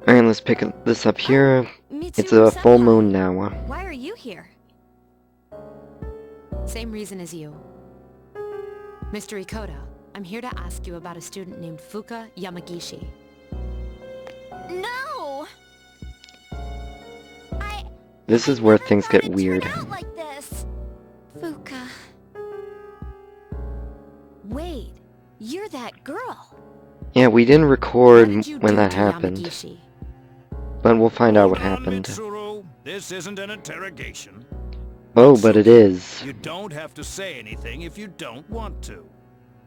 Alright, let's pick this up here. It's Mitsuru a full senpai, moon now. why are you here? Same reason as you. Mr. Ikoda, I'm here to ask you about a student named Fuka Yamagishi. No! This is where things get weird. Out like this. Fuka. Wait, you're that girl. Yeah, we didn't record when that to happened. Yamagishi? But we'll find out what Hold on, happened. Mitsuru. This isn't an interrogation. Oh, but it is. You don't have to say anything if you don't want to.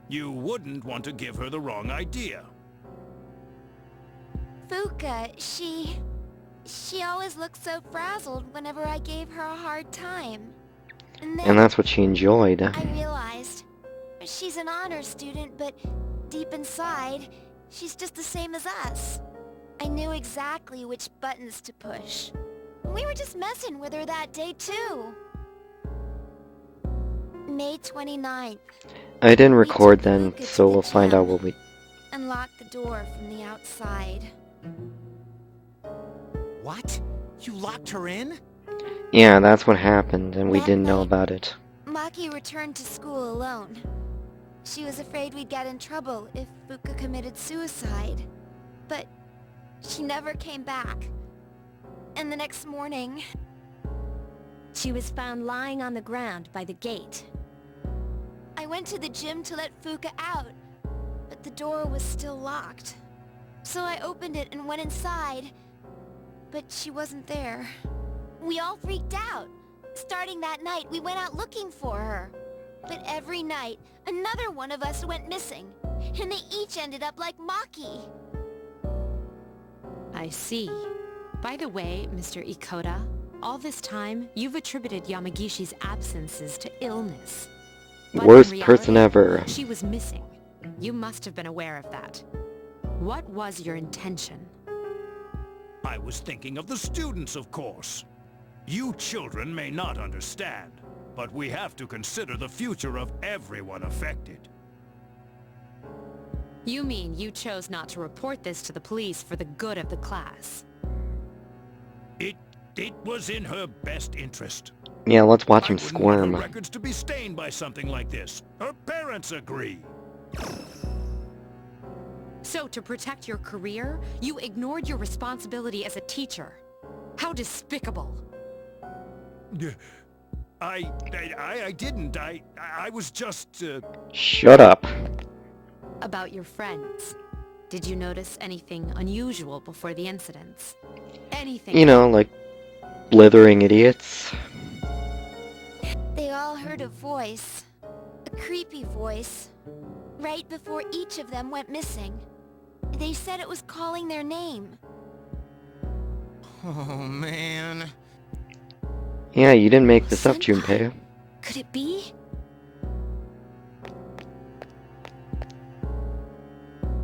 You wouldn't want to give her the wrong idea. Fuka, she always looked so frazzled whenever I gave her a hard time. And then And that's what she enjoyed. I realized she's an honor student, but deep inside, she's just the same as us. I knew exactly which buttons to push. We were just messing with her that day, too. May 29th. I didn't record then, Fuka to so the we'll find out gym what we... and locked the door from the outside. What? You locked her in? Yeah, that's what happened, and we That didn't know night- about it. Maki returned to school alone. She was afraid we'd get in trouble if Fuka committed suicide. But she never came back. And the next morning... She was found lying on the ground by the gate. I went to the gym to let Fuka out, but the door was still locked. So I opened it and went inside, but she wasn't there. We all freaked out. Starting that night, we went out looking for her. But every night, another one of us went missing, and they each ended up like Maki. I see. By the way, Mr. Ikoda, all this time, you've attributed Yamagishi's absences to illness. But Worst in person reality, ever. She was missing. You must have been aware of that. What was your intention? I was thinking of the students, of course. You children may not understand, but we have to consider the future of everyone affected. You mean you chose not to report this to the police for the good of the class? It was in her best interest. Yeah, let's watch I him wouldn't want squirm. her records to be stained by something like this. Her parents agree. So to protect your career, you ignored your responsibility as a teacher. How despicable. I didn't. I was just, Shut up. About your friends. Did you notice anything unusual before the incidents? Anything? You know, like blithering idiots. They all heard a voice. A creepy voice. Right before each of them went missing. They said it was calling their name. Oh, man. Yeah, you didn't make this up, Senpai. Junpei. Could it be?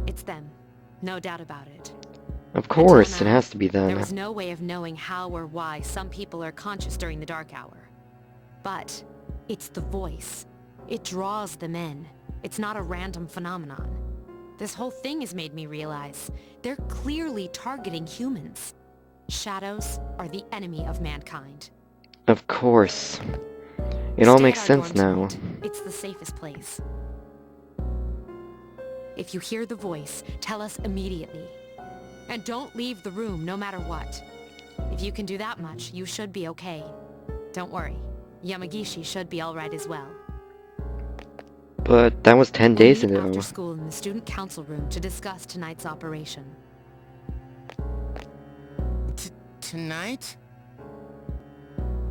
It's them. No doubt about it. Of course, it Until now, has to be There them. was no way of knowing how or why some people are conscious during the dark hour. But it's the voice. It draws them in. It's not a random phenomenon. This whole thing has made me realize they're clearly targeting humans. Shadows are the enemy of mankind. Of course. It all Stay makes at our sense dorm now. tonight. It's the safest place. If you hear the voice, tell us immediately. And don't leave the room no matter what. If you can do that much, you should be okay. Don't worry. Yamagishi should be alright as well. But that was 10 We'll days meet ago. after school in the student council room to discuss tonight's operation. Tonight?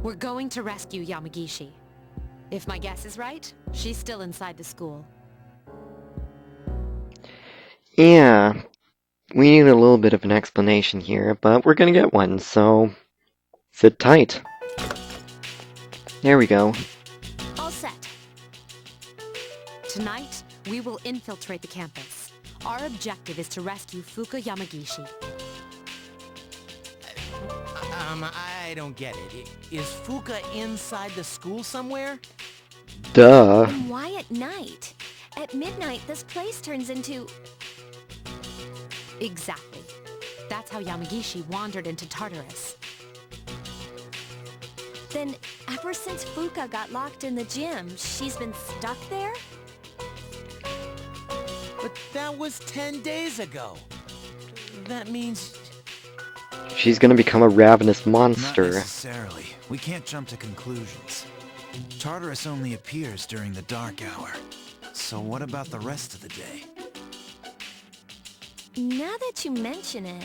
We're going to rescue Yamagishi. If my guess is right, she's still inside the school. Yeah, we need a little bit of an explanation here, but we're gonna get one, so sit tight. There we go. All set. Tonight, we will infiltrate the campus. Our objective is to rescue Fuka Yamagishi. I don't get it. Is Fuka inside the school somewhere? Duh. And why at night? At midnight, this place turns into... Exactly. That's That's how Yamagishi wandered into Tartarus. Then, ever since Fuka got locked in the gym, she's been stuck there? But that was 10 days ago. That means... She's gonna become a ravenous Not monster. necessarily. We can't jump to conclusions. Tartarus only appears during the dark hour. So what about the rest of the day? Now that you mention it...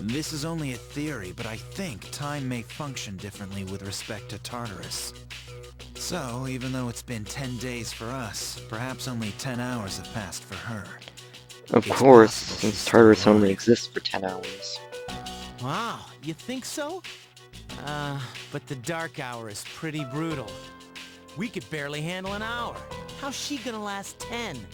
This is only a theory, but I think time may function differently with respect to Tartarus. So, even though it's been 10 days for us, perhaps only 10 hours have passed for her. Of It's course, possible since she's Tartarus still only alive. exists for 10 hours. Wow, you think so? But the dark hour is pretty brutal. We could barely handle an hour. How's she gonna last 10?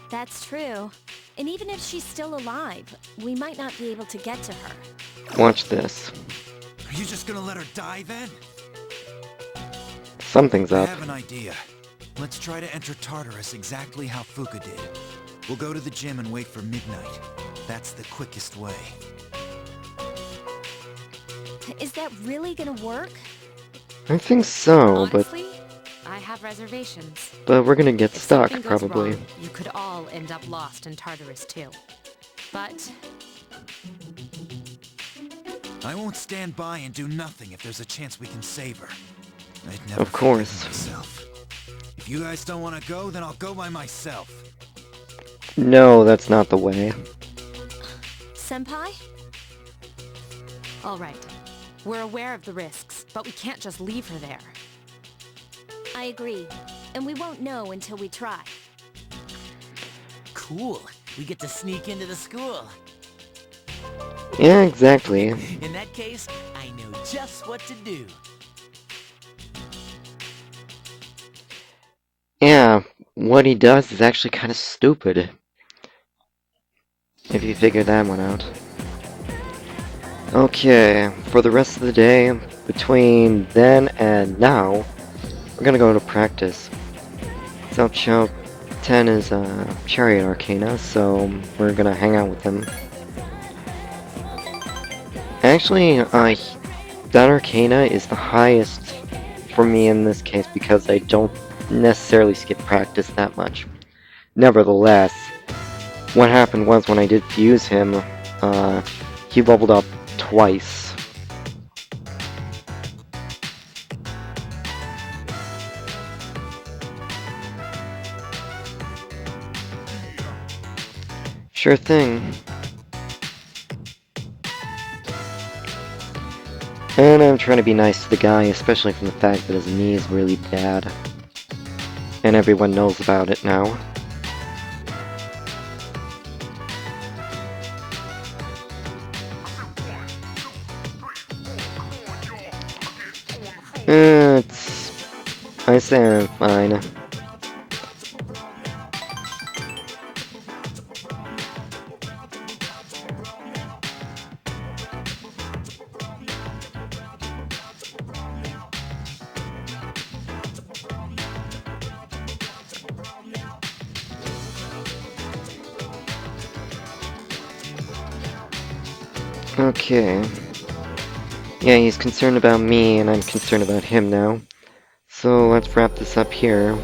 That's true. And even if she's still alive, we might not be able to get to her. Watch this. Are you just gonna let her die then? Something's I up. have an idea. Let's try to enter Tartarus exactly how Fuka did. We'll go to the gym and wait for midnight. That's the quickest way. Is that really gonna work? I think so, Honestly, I have reservations. but we're gonna get If stuck, something goes probably. wrong, you could all end up lost in Tartarus too. But I won't stand by and do nothing if there's a chance we can save her. I'd never Of course. forgive myself. If you guys don't want to go, then I'll go by myself. No, that's not the way. Senpai? all right, we're aware of the risks, but we can't just leave her there. I agree. And we won't know until we try. Cool. We get to sneak into the school. Yeah, exactly. In that case, I know just what to do. Yeah, what he does is actually kind of stupid. If you figure that one out. Okay, for the rest of the day, between then and now, we're gonna go to practice. Cao Chao 10 is Chariot Arcana, so we're gonna hang out with him. Actually, that Arcana is the highest for me in this case because I don't necessarily skip practice that much. Nevertheless, what happened was when I did fuse him, he leveled up twice. Sure thing. And I'm trying to be nice to the guy, especially from the fact that his knee is really bad. And everyone knows about it now. I say I'm fine. Okay. Yeah, he's concerned about me, and I'm concerned about him now. So let's wrap this up here.